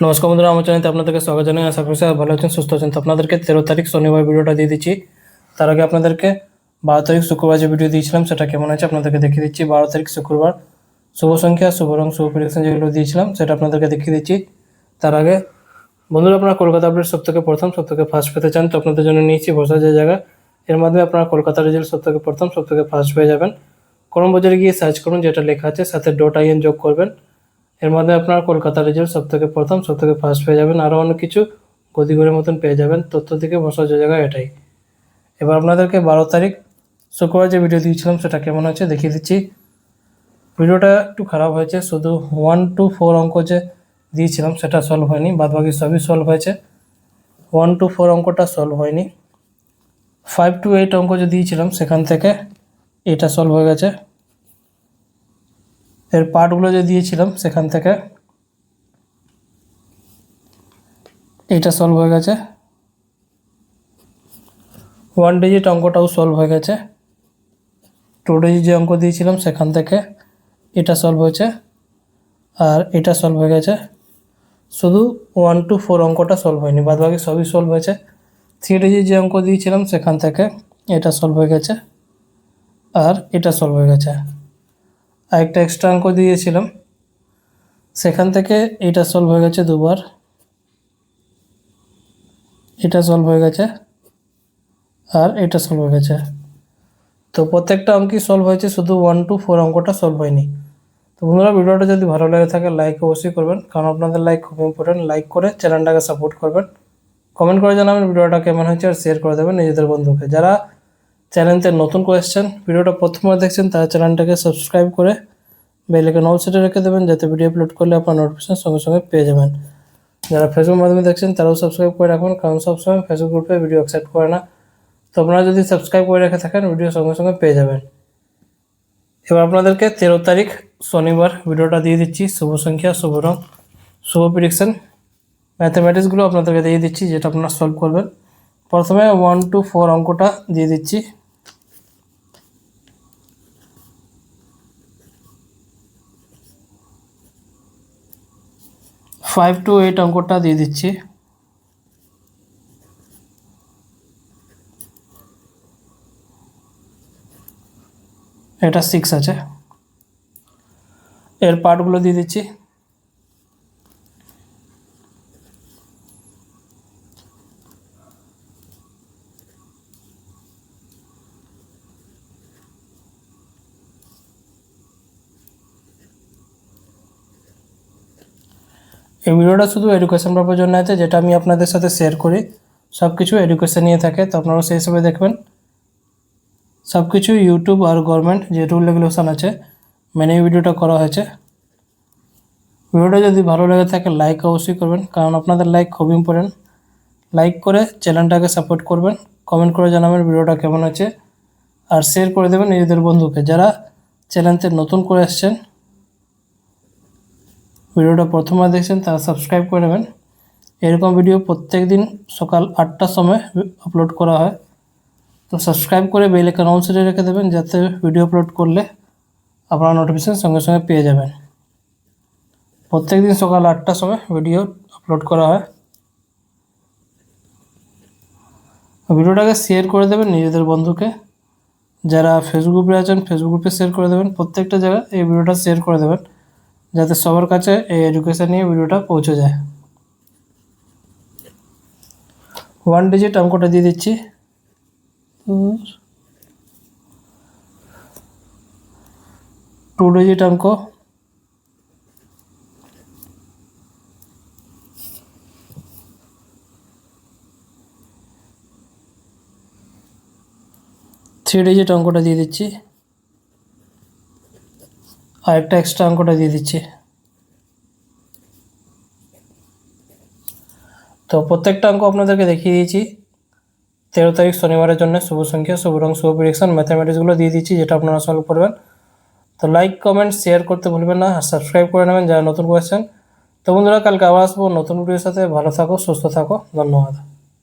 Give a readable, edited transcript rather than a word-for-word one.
নমস্কার বন্ধুরা, আমার চ্যানেলে আপনাদেরকে স্বাগত জানাই। আশা করি সবাই ভালো আছেন, সুস্থ আছেন। তো আপনাদেরকে 13 তারিখ শনিবার ভিডিওটা দিয়ে দিচ্ছি। তার আগে আপনাদেরকে 12 তারিখ শুক্রবার যে ভিডিও দিয়েছিলাম সেটা কেমন আছে আপনাদেরকে দেখিয়ে দিচ্ছি। 12 তারিখ শুক্রবার শুভ সংখ্যা, শুভ রং, শুভ প্রেডিকশন যেগুলো দিয়েছিলাম সেটা আপনাদেরকে দেখিয়ে দিচ্ছি। তার আগে বন্ধুরা, আপনারা কলকাতা আপডেট সবথেকে প্রথম সবথেকে ফার্স্ট পেতে চান তো আপনাদের জন্য নিয়েছি বসার যে জায়গা। এর মাধ্যমে আপনারা কলকাতা রেজাল্ট সবথেকে প্রথম সবথেকে ফার্স্ট পেয়ে যাবেন। ক্রম বাজারে গিয়ে সার্চ করুন, যেটা লেখা আছে সাথে .in যোগ করবেন। এর মধ্যে আপনার কলকাতা রেজাল্ট সবথেকে প্রথম সবথেকে ফার্স্ট পেয়ে যাবেন। আরও অনেক কিছু গদিঘরের মতন পেয়ে যাবেন। তথ্য থেকে বসার যে জায়গা এটাই। এবার আপনাদেরকে 12 তারিখ শুক্রবার যে ভিডিও দিয়েছিলাম সেটা কেমন হয়েছে দেখিয়ে দিচ্ছি। ভিডিওটা একটু খারাপ হয়েছে, শুধু 1 to 4 অঙ্ক যে দিয়েছিলাম সেটা সলভ হয়নি, বাদবাকি সবই সলভ হয়েছে। 1 to 4 অঙ্কটা সলভ হয়নি। 5 to 8 অঙ্ক যে দিয়েছিলাম সেখান থেকে এটা সলভ হয়ে গেছে। এর পার্টগুলো যে দিয়েছিলাম সেখান থেকে এইটা সলভ হয়ে গেছে। 1 ডিজিট অঙ্কটাও সলভ হয়ে গেছে। 2 ডিজিট যে অঙ্ক দিয়েছিলাম সেখান থেকে এটা সলভ হয়েছে আর এটা সলভ হয়ে গেছে। শুধু 1 to 4 অঙ্কটা সলভ হয়নি, বাদবাকি সবই সলভ হয়েছে। 3 ডিজিট যে অঙ্ক দিয়েছিলাম সেখান থেকে এটা সলভ হয়ে গেছে আর এটা সলভ হয়ে গেছে। আর একটা এক্সট্রা অঙ্ক দিয়েছিলাম সেখান থেকে এটা সলভ হয়ে গেছে দুবার, এটা সলভ হয়ে গেছে আর এটা সলভ হয়ে গেছে। তো প্রত্যেকটা অঙ্কই সলভ হয়েছে, শুধু 1 to 4 অঙ্কটা সলভ হয়নি। তো বন্ধুরা, ভিডিওটা যদি ভালো লাগে থাকে লাইক অবশ্যই করবেন, কারণ আপনাদের লাইক খুব ইম্পর্টেন্ট। লাইক করে চ্যানেলটাকে সাপোর্ট করবেন, কমেন্ট করে জানাবেন ভিডিওটা কেমন হয়েছে আর শেয়ার করে দেবেন নিজেদের বন্ধুকে। যারা চ্যানেলতে নতুন করে এসেছেন, ভিডিওটা প্রথমবার দেখছেন, তারা চ্যানেলটাকে সাবস্ক্রাইব করে বেল আইকন অল সেটে রেখে দেবেন, যাতে ভিডিও আপলোড করলে আপনার নোটিফিকেশন সঙ্গে সঙ্গে পেয়ে যাবেন। যারা ফেসবুক মাধ্যমে দেখছেন তারাও সাবস্ক্রাইব করে রাখুন, কারণ সবসময় ফেসবুক গ্রুপে ভিডিও অ্যাকসেপ্ট করে না। তো আপনারা যদি সাবস্ক্রাইব করে রেখে থাকেন ভিডিও সঙ্গে সঙ্গে পেয়ে যাবেন। এবার আপনাদেরকে 13 তারিখ শনিবার ভিডিওটা দিয়ে দিচ্ছি। শুভ সংখ্যা, শুভ রং, শুভ প্রেডিকশন, ম্যাথামেটিক্সগুলো আপনাদেরকে দিয়ে দিচ্ছি, যেটা আপনারা সলভ করবেন। প্রথমে 1 to 4 অঙ্কটা দিয়ে দিচ্ছি। ফাইভ টু 8 অঙ্কটা দিয়ে দিচ্ছি। এটা 6 আছে। এর পার্টগুলো দিয়ে দিচ্ছি। এই ভিডিওটা শুধু এডুকেশন পারপাসের জন্য আছে, যেটা আমি আপনাদের সাথে শেয়ার করি। সব কিছু এডুকেশন নিয়ে থাকে, তো আপনারা সেই হিসেবে দেখবেন। সব কিছু ইউটিউব আর গভর্নমেন্ট যে রুল রেগুলেশন আছে মেনে ভিডিওটা করা হয়েছে। ভিডিওটা যদি ভালো লেগে থাকে লাইক অবশ্যই করবেন, কারণ আপনাদের লাইক খুব ইম্পর্টেন্ট। লাইক করে চ্যানেলটাকে সাপোর্ট করবেন, কমেন্ট করে জানাবেন ভিডিওটা কেমন আছে আর শেয়ার করে দেবেন নিজেদের বন্ধুকে। যারা চ্যানেলতে নতুন করে এসছেন, ভিডিওটা প্রথমবার দেখছেন, তারা সাবস্ক্রাইব করে নেবেন। এরকম ভিডিও প্রত্যেক দিন সকাল 8টার সময় আপলোড করা হয়। তো সাবস্ক্রাইব করে বেল আইকন অন সেটে রেখে দেবেন, যাতে ভিডিও আপলোড করলে আপনারা নোটিফিকেশন সঙ্গে সঙ্গে পেয়ে যাবেন। প্রত্যেক দিন সকাল 8টার সময় ভিডিও আপলোড করা হয়। ভিডিওটাকে শেয়ার করে দেবেন নিজেদের বন্ধুকে। যারা ফেসবুক গ্রুপে আছেন ফেসবুক গ্রুপে শেয়ার করে দেবেন। প্রত্যেকটা জায়গায় এই ভিডিওটা শেয়ার করে দেবেন, যাতে সবার কাছে এই এডুকেশন নিয়ে ভিডিওটা পৌঁছে যায়। 1 ডিজিট অঙ্কটা দিয়ে দিচ্ছি। 2 ডিজিট অঙ্ক, 3 ডিজিট অঙ্কটা দিয়ে দিচ্ছি আর একটা এক্সট্রা অঙ্কটা দিয়ে দিচ্ছি। তো প্রত্যেকটা অঙ্ক আপনাদেরকে দেখিয়ে দিয়েছি। 13 তারিখ শনিবারের জন্য শুভ সংখ্যা, শুভ রং, শুভ প্রেডিকশন, ম্যাথামেটিক্সগুলো দিয়ে দিচ্ছি, যেটা আপনারা সলভ করবেন। তো লাইক কমেন্ট শেয়ার করতে ভুলবেন না আর সাবস্ক্রাইব করে নেবেন যারা নতুন করেছেন। তো বন্ধুরা, কালকে আবার আসবো নতুন ভিডিওর সাথে। ভালো থাকো, সুস্থ থাকো, ধন্যবাদ।